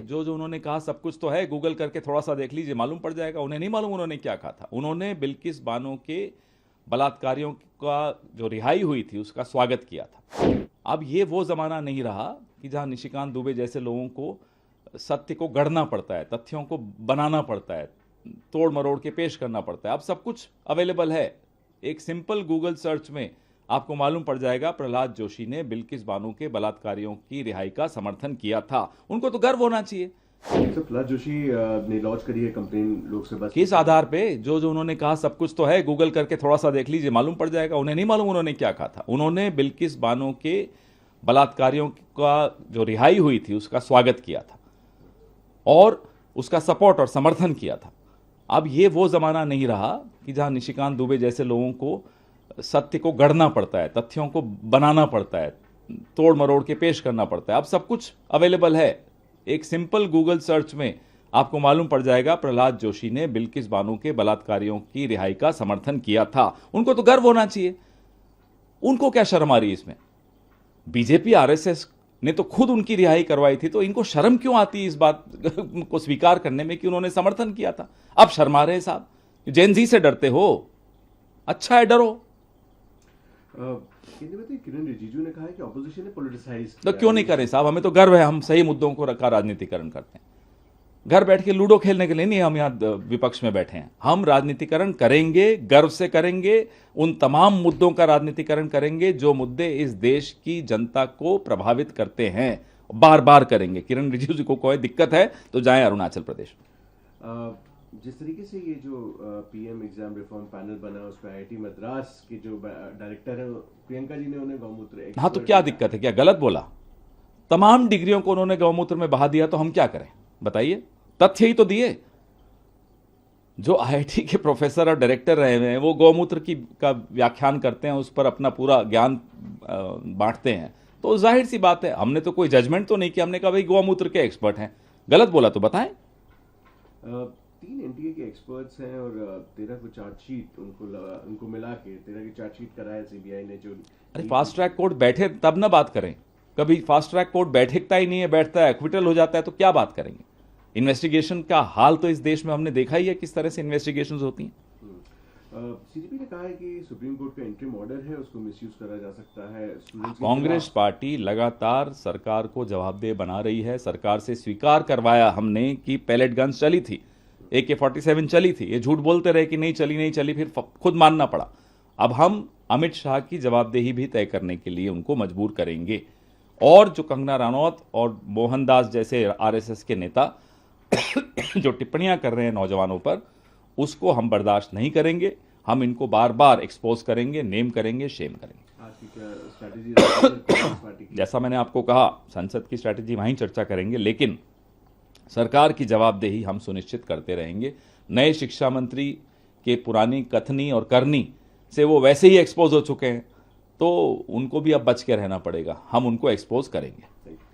जो जो उन्होंने कहा सब कुछ तो है, गूगल करके थोड़ा सा देख लीजिए, मालूम पड़ जाएगा। उन्हें नहीं मालूम उन्होंने क्या कहा था। उन्होंने बिल्किस बानो के बलात्कारियों का जो रिहाई हुई थी उसका स्वागत किया था। अब ये वो ज़माना नहीं रहा कि जहां निशिकांत दुबे जैसे लोगों को सत्य को गढ़ना पड़ता है, तथ्यों को बनाना पड़ता है, तोड़ मरोड़ के पेश करना पड़ता है। अब सब कुछ अवेलेबल है। एक सिंपल गूगल सर्च में आपको मालूम पड़ जाएगा प्रहलाद जोशी ने बिल्किस बानो के बलात्कारियों की रिहाई का समर्थन किया था। उनको तो गर्व होना चाहिए। प्रहलाद जोशी ने लॉन्च करी है कंप्लेन लोकसभा किस आधार पे? जो जो उन्होंने कहा सब कुछ तो है, गूगल करके थोड़ा सा देख लीजिए, मालूम पड़ जाएगा। उन्हें नहीं मालूम उन्होंने क्या कहा था। उन्होंने बिल्किस बानो के बलात्कारियों का जो रिहाई हुई थी उसका स्वागत किया था और उसका सपोर्ट और समर्थन किया था। अब ये वो ज़माना नहीं रहा कि जहां निशिकांत दुबे जैसे लोगों को सत्य को गढ़ना पड़ता है, तथ्यों को बनाना पड़ता है, तोड़ मरोड़ के पेश करना पड़ता है। अब सब कुछ अवेलेबल है। एक सिंपल गूगल सर्च में आपको मालूम पड़ जाएगा प्रहलाद जोशी ने बिल्किस बानो के बलात्कारियों की रिहाई का समर्थन किया था। उनको तो गर्व होना चाहिए। उनको क्या शर्म आ रही है इसमें? बीजेपी आरएसएस ने तो खुद उनकी रिहाई करवाई थी, तो इनको शर्म क्यों आती है इस बात को स्वीकार करने में कि उन्होंने समर्थन किया था? अब शर्मा रहे साहब। जेन जी से डरते हो? अच्छा है, डरो। केंद्रीय मंत्री किरण रिजिजू ने कहा है कि ऑपोजिशन ने पॉलिटिसाइज तो क्यों नहीं करें साहब? हमें तो गर्व है, हम सही मुद्दों को रखा राजनीतिकरण करते हैं। घर बैठ के लूडो खेलने के लिए नहीं हम यहाँ विपक्ष में बैठे हैं। हम राजनीतिकरण करेंगे, गर्व से करेंगे, उन तमाम मुद्दों का राजनीतिकरण करेंगे जो मुद्दे इस देश की जनता को प्रभावित करते हैं। बार बार करेंगे। किरण रिजिजू को कोई दिक्कत है तो जाएं अरुणाचल प्रदेश। जिस तरीके से ये जो पीएम एग्जाम रिफॉर्म पैनल बना उसमें आईआईटी मद्रास के जो डायरेक्टर है प्रियंका जी ने उन्हें गौमूत्र, हाँ तो क्या दिक्कत है? क्या गलत बोला? तमाम डिग्रियों को उन्होंने गौमूत्र में बहा दिया तो हम क्या करें बताइए? तथ्य ही तो दिए। जो आईआईटी के प्रोफेसर और डायरेक्टर रहे हुए हैं वो गौमूत्र का व्याख्यान करते हैं, उस पर अपना पूरा ज्ञान बांटते हैं, तो जाहिर सी बात है हमने तो कोई जजमेंट तो नहीं किया। हमने कहा भाई गौमूत्र के एक्सपर्ट हैं, गलत बोला तो बताएं। 3 एनटीए के एक्सपर्ट्स हैं और 13 को चार्जशीट उनको मिला के 13 की चार्जशीट कराया सीबीआई ने। जो अरे फास्ट ट्रैक कोर्ट बैठे तब ना बात करें। कभी फास्ट ट्रैक कोर्ट बैठता ही नहीं है, बैठता है एक्विटल हो जाता है, तो क्या बात करेंगे? इन्वेस्टिगेशन का हाल तो इस देश में हमने देखा ही है, किस तरह से इन्वेस्टिगेशंस होती हैं। सीजीपी ने कहा है कि सुप्रीम कोर्ट का इंटरिम ऑर्डर है, उसको मिसयूज करा जा सकता है। कांग्रेस पार्टी लगातार सरकार को जवाबदेह बना रही है। सरकार से स्वीकार करवाया हमने कि पैलेट गन्स चली थी, AK-47 चली थी। ये झूठ बोलते रहे कि नहीं चली, फिर खुद मानना पड़ा। अब हम अमित शाह की जवाबदेही भी तय करने के लिए उनको मजबूर करेंगे। और जो कंगना रनौत और मोहनदास जैसे आरएसएस के नेता जो टिप्पणियां कर रहे हैं नौजवानों पर, उसको हम बर्दाश्त नहीं करेंगे। हम इनको बार बार एक्सपोज करेंगे, नेम करेंगे, शेम करेंगे। आपकी क्या स्ट्रैटेजी? जैसा मैंने आपको कहा, संसद की स्ट्रैटेजी वहीं चर्चा करेंगे, लेकिन सरकार की जवाबदेही हम सुनिश्चित करते रहेंगे। नए शिक्षा मंत्री के पुरानी कथनी और करनी से वो वैसे ही एक्सपोज हो चुके हैं, तो उनको भी अब बच के रहना पड़ेगा। हम उनको एक्सपोज करेंगे।